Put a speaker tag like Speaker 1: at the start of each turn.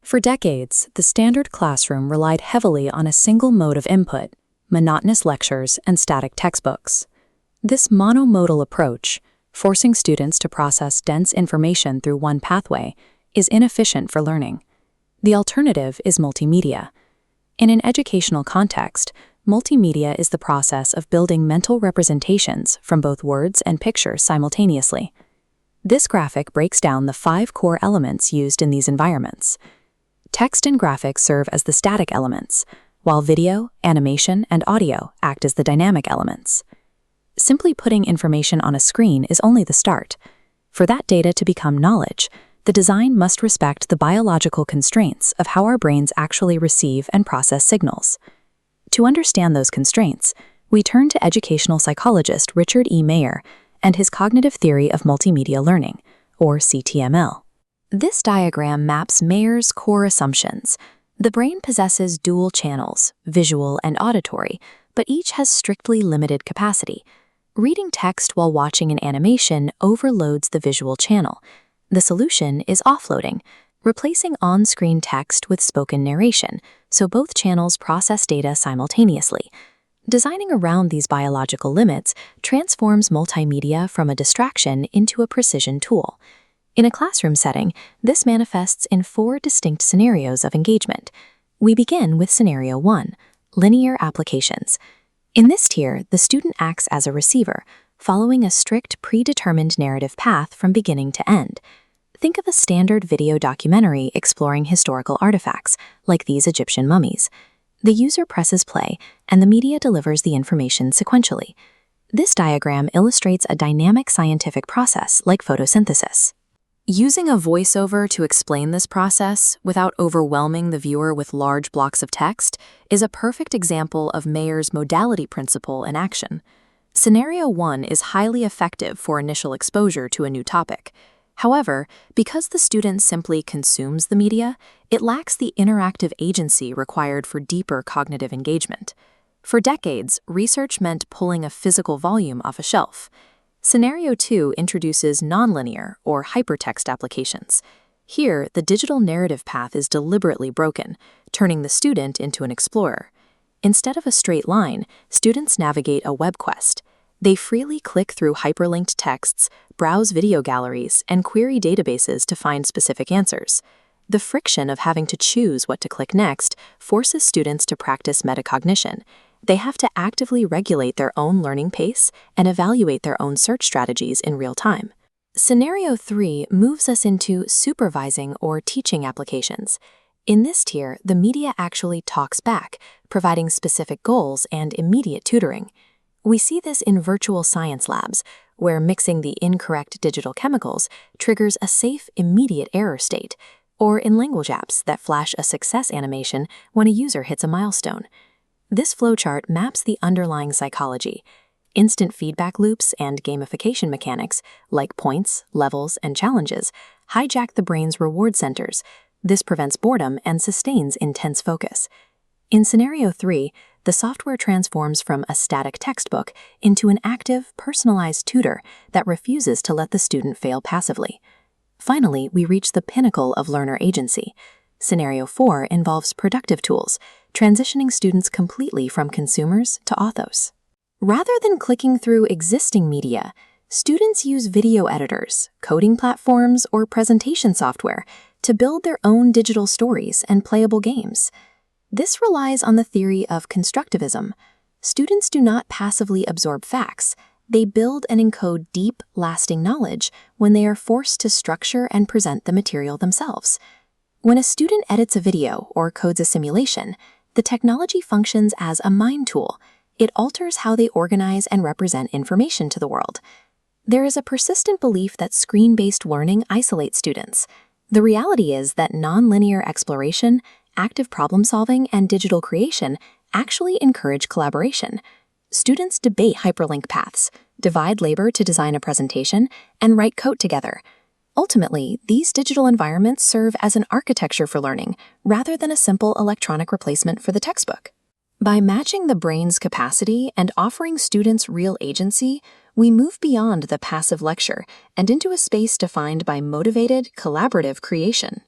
Speaker 1: For decades, the standard classroom relied heavily on a single mode of input, monotonous lectures and static textbooks. This monomodal approach, forcing students to process dense information through one pathway, is inefficient for learning. The alternative is multimedia. In an educational context, multimedia is the process of building mental representations from both words and pictures simultaneously. This graphic breaks down the 5 core elements used in these environments. Text and graphics serve as the static elements, while video, animation, and audio act as the dynamic elements. Simply putting information on a screen is only the start. For that data to become knowledge, the design must respect the biological constraints of how our brains actually receive and process signals. To understand those constraints, we turn to educational psychologist Richard E. Mayer and his cognitive theory of multimedia learning, or CTML. This diagram maps Mayer's core assumptions. The brain possesses dual channels, visual and auditory, but each has strictly limited capacity. Reading text while watching an animation overloads the visual channel. The solution is offloading, replacing on-screen text with spoken narration, so both channels process data simultaneously. Designing around these biological limits transforms multimedia from a distraction into a precision tool. In a classroom setting, this manifests in 4 distinct scenarios of engagement. We begin with Scenario 1, linear applications. In this tier, the student acts as a receiver, following a strict predetermined narrative path from beginning to end. Think of a standard video documentary exploring historical artifacts, like these Egyptian mummies. The user presses play, and the media delivers the information sequentially. This diagram illustrates a dynamic scientific process like photosynthesis. Using a voiceover to explain this process without overwhelming the viewer with large blocks of text is a perfect example of Mayer's modality principle in action. Scenario 1 is highly effective for initial exposure to a new topic. However, because the student simply consumes the media, it lacks the interactive agency required for deeper cognitive engagement. For decades, research meant pulling a physical volume off a shelf. Scenario 2 introduces nonlinear or hypertext applications. Here, the digital narrative path is deliberately broken, turning the student into an explorer. Instead of a straight line, students navigate a web quest. They freely click through hyperlinked texts, browse video galleries, and query databases to find specific answers. The friction of having to choose what to click next forces students to practice metacognition. They have to actively regulate their own learning pace and evaluate their own search strategies in real time. Scenario 3 moves us into supervising or teaching applications. In this tier, the media actually talks back, providing specific goals and immediate tutoring. We see this in virtual science labs, where mixing the incorrect digital chemicals triggers a safe, immediate error state, or in language apps that flash a success animation when a user hits a milestone. This flowchart maps the underlying psychology. Instant feedback loops and gamification mechanics, like points, levels, and challenges, hijack the brain's reward centers. This prevents boredom and sustains intense focus. In Scenario 3, the software transforms from a static textbook into an active, personalized tutor that refuses to let the student fail passively. Finally, we reach the pinnacle of learner agency. Scenario 4 involves productive tools, transitioning students completely from consumers to authors. Rather than clicking through existing media, students use video editors, coding platforms, or presentation software to build their own digital stories and playable games. This relies on the theory of constructivism. Students do not passively absorb facts. They build and encode deep, lasting knowledge when they are forced to structure and present the material themselves. When a student edits a video or codes a simulation, the technology functions as a mind tool. It alters how they organize and represent information to the world. There is a persistent belief that screen-based learning isolates students. The reality is that nonlinear exploration, active problem-solving, and digital creation actually encourage collaboration. Students debate hyperlink paths, divide labor to design a presentation, and write code together. Ultimately, these digital environments serve as an architecture for learning rather than a simple electronic replacement for the textbook. By matching the brain's capacity and offering students real agency, we move beyond the passive lecture and into a space defined by motivated, collaborative creation.